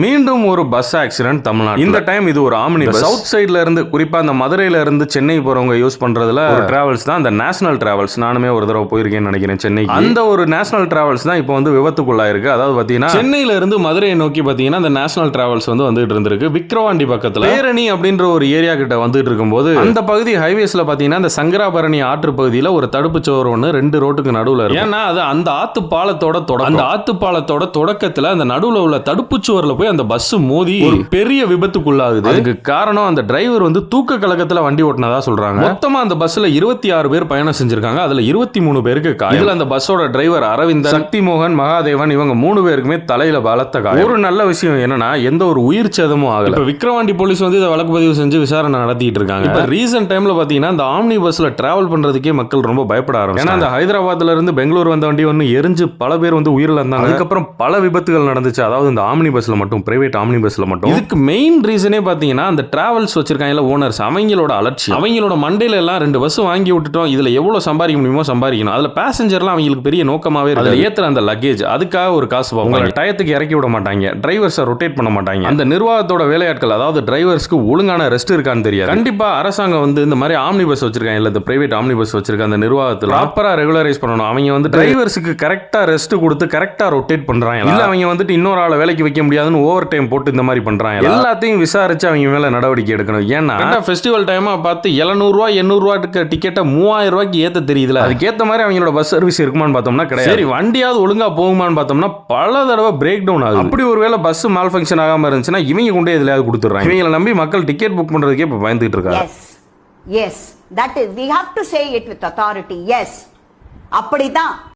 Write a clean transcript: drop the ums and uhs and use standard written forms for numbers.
மீண்டும் ஒரு bus accident Tamil Nadu. இந்த டைம் இது ஒரு ஆம்னி பஸ். சவுத் சைடுல இருந்து, குறிப்பா அந்த மதுரையில இருந்து சென்னை போறவங்க யூஸ் பண்றதுல ஒரு டிராவல்ஸ் தான் அந்த நேஷனல் டிராவல்ஸ். நானுமே ஒரு தடவை போயிருக்கேன்னு நினைக்கிறேன் சென்னைக்கு. அந்த ஒரு நேஷனல் டிராவல்ஸ் தான் இப்போ வந்து விபத்துக்குள்ளாயிருக்கு. அதாவது பாத்தீங்கன்னா சென்னையில இருந்து மதுரையை நோக்கி பாத்தீங்கன்னா அந்த நேஷனல் டிராவல்ஸ் வந்து வந்துட்டு இருந்திருக்கு. விக்கிரவாண்டி பக்கத்துல பேரணி அப்படின்ற ஒரு ஏரியா கிட்ட வந்துட்டு இருக்கும்போது அந்த பகுதி ஹைவேஸ்ல பாத்தீங்கன்னா அந்த சங்கராபரணி ஆற்று பகுதியில ஒரு தடுப்பு சுவர் ஒன்று 2 ரோட்டுக்கு நடுவுல இருக்கு. ஏன்னா அது அந்த ஆத்து பாலத்தோட தொடக்கம். அந்த ஆத்து பாலத்தோட தொடக்கத்துல அந்த நடுவுல உள்ள தடுப்பு சுவர்ல போய் அந்த பஸ் மோதி ஒரு பெரிய விபத்துக்குள்ளாகுது. அதுக்கு காரணம் அந்த டிரைவர் வந்து தூக்க கலக்கத்துல வண்டி ஓட்டினதா சொல்றாங்க. மொத்தமா அந்த பஸ்ல 26 பேர் பயணம் செஞ்சிருக்காங்க. அதுல 23 பேருக்கு காயம். இதுல அந்த பஸ்ஸோட டிரைவர் அரவிந்தன், சக்தி மோகன், மகாதேவன் இவங்க 3 பேருக்குமே தலையில பலத்த காயம். ஒரு நல்ல விஷயம் என்னன்னா எந்த ஒரு உயிர் சேதமும் ஆகல. இப்ப விக்கிரவாண்டி போலீஸ் வந்து இதை வழக்கு பதிவு செஞ்சு விசாரணை நடத்திட்டு இருக்காங்க. இப்ப ரீசன்ட் டைம்ல பாத்தீங்கன்னா இந்த ஆம்னி பஸ்ல டிராவல் பண்றதுக்கே மக்கள் ரொம்ப பயப்பட ஆரம்பிச்சாங்க. ஏன்னா அந்த ஹைதராபாத்ல இருந்து பெங்களூர் வந்த வண்டி ஒன்னு எரிஞ்சு பல பேர் வந்து உயிரிழந்தாங்க. அதுக்கப்புறம் பல விபத்துகள் நடந்துச்சு. அதாவது இந்த ஆம்னி பஸ்ல மட்டும், பிரைவேட் ஆம்னி பஸ்ல மட்டும். இதுக்கு மெயின் ரீசனே பாத்தீங்கன்னா அந்த டிராவல்ஸ் வச்சிருக்காங்கல ஓனர்ஸ், அவங்களோட அலட்சி. அவங்களோட மண்டையில எல்லாம் 2 பஸ் வாங்கி விட்டுட்டோம், இதுல எவ்வளவு சம்பாதிக்க முடியுமோ சம்பாதிக்கணும். அதுல பேசஞ்சர்லாம் அவங்களுக்கு பெரிய நோக்கமாவே இருக்கு. அதுல ஏத்துற அந்த லக்கேஜ் அதுக்காக ஒரு காசு பார்ப்பாங்க. டயத்துக்கு இறக்கி விட மாட்டாங்க, டிரைவர்ஸை ரொட்டேட் பண்ண மாட்டாங்க. அந்த நிர்வாகத்தோட வேலையாட்கள், அதாவது டிரைவர்ஸ்க்கு ஒழுங்கான ரெஸ்ட் இருக்கான்னு தெரியாது. கண்டிப்பா அரசாங்கம் வந்து இந்த மாதிரி ஆம்னி பஸ் வச்சிருக்காங்க இல்ல, இந்த பிரைவேட் ஆம்னி பஸ் வச்சிருக்க அந்த நிர்வாகத்துல ப்ராப்பரா ரெகுலரைஸ் பண்ணணும். அவங்க வந்து டிரைவர்ஸ்க்கு கரெக்டா ரெஸ்ட் கொடுத்து கரெக்டா ரொட்டேட் பண்றாங்க. இல்ல அவங்க வந்துட்டு இன்னொரு ஆளை வேலைக்கு வைக்க முடியாதுன்னு ஓவர் டைம் போட்டு இந்த மாதிரி பண்றாங்க. எல்லாத்தையும் விசாரிச்சு அவங்க மேல நடவடிக்கை எடுக்கணும். ஏன்னா ஃபெஸ்டிவல் டைமா பார்த்து 700 ரூபாய் 800 ரூபாய்க்கு டிக்கெட்டை 3000 ரூபாய்க்கு ஏத்த தெரியுதுல, அதுக்கேற்ற மாதிரி அவங்களோட பஸ் சர்வீஸ் இருக்குமான்னு பார்த்தோம்னா கிடையாது. சரி வண்டியாவது ஒழுங்கா போகுமான்னு பார்த்தோம்னா பல தடவை பிரேக் டவுன் ஆகுது. அப்படி ஒருவேளை பஸ் மால் ஃபங்க்ஷன் ஆகாம இருந்துச்சுன்னா இவங்க கொண்டே எதுலயாவது கொடுத்துறாங்க. இவங்களை நம்பி மக்கள் டிக்கெட் புக் பண்றதுக்கே இப்ப பயந்துட்டு இருக்காங்க. Yes, that is, we have to say it with authority. Yes, அப்படிதான்.